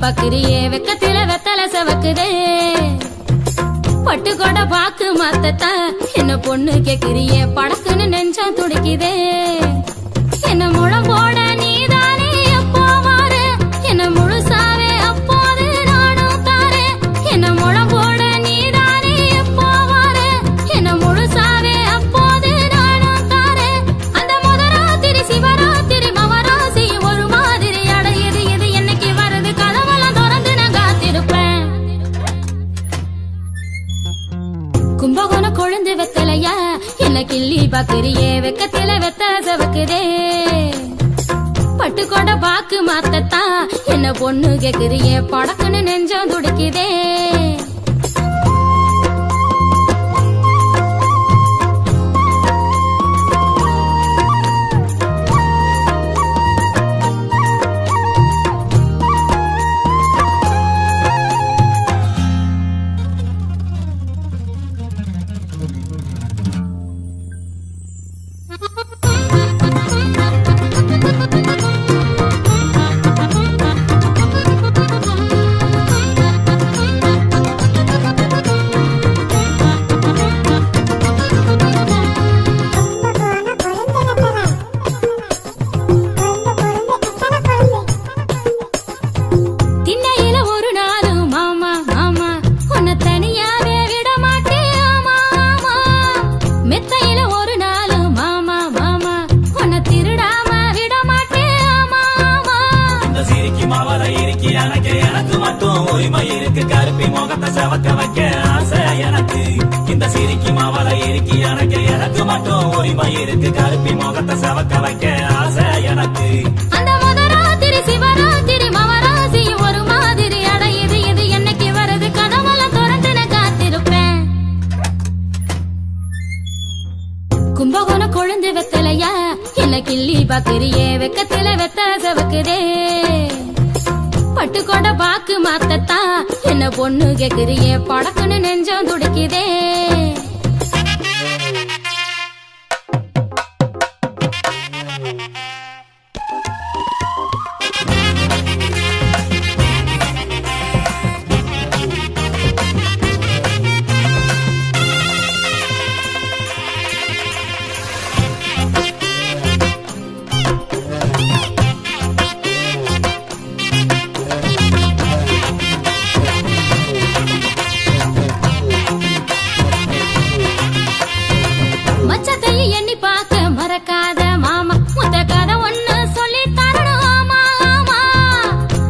பாக்குறியே வெக்கத்தில வெத்தல சவக்குதே பட்டு கொட பாக்கு மாத்தத்தா என்ன பொண்ணு கேக்குறியே படக்குன்னு நெஞ்சம் துடிக்குதே என்ன முழம் போட நீதானே எப்போ வாரு என்ன முழுசாவே அப்போது நானும் தாரே என்ன முழம் போட நீதானே எப்போ வாரு என்ன முழுசாவே அப்போது நானும் தாரே அந்த முதராத்திரி சிவராத்திரி மவராசி ஒரு மாதிரி அடையுது இது என்னைக்கு வருது கதவெல்லாம் திறந்து நான் காத்திருப்பேன் கும்பகோண கொழுந்து வெத்தலையா என்ன கிள்ளி பாக்குறியே வெக்கத்தில வெத்த சவக்குதே பட்டு கொட பாக்கு மாத்தத்தா என்ன பொண்ணு கேக்குறியே படக்குன்னு நெஞ்சம் துடிக்குதே எனக்கு மட்டும் உரிமை இருக்கு கருப்பி முகத்தை செவக்க வைக்க ஆசை எனக்கு இந்த சிரிக்கி மாவளை இருக்கு எனக்கு மட்டும் உரிமை இருக்கு கருப்பி முகத்தை செவக்க வைக்க ஆசை எனக்கு அந்த முதராத்திரி சிவராத்திரி மவராசி ஒரு மாதிரி அடையுது இது என்னைக்கு வருது கதவெல்லாம் திறந்து நான் காத்திருப்பேன் கும்பகோண கொழுந்து வெத்தலையா என்ன கிள்ளி பாக்குறியே வெக்கத்தில வெத்த சவக்குதே பட்டு கொட பாக்கு மாத்தத்தா என்ன பொண்ணு கேக்குறியே படக்குன்னு நெஞ்சம் துடிக்குதே எண்ணி பார்க்க மறக்காத மாமா முத்த கதை ஒண்ணு சொல்லி தரணும் ஆமா ஆமா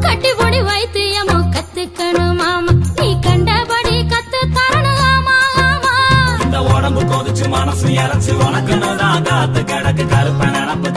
கட்டிப்பொடி வைத்தியமோ கத்துக்கணும் மாமா நீ கண்டபடி கத்து தரணும் ஆமா ஆமா இந்த உடம்பு கொதிச்சு மனசு இறச்சு உனக்குன்னு தான் காத்து கிடக்கு கருப்ப நினப்பு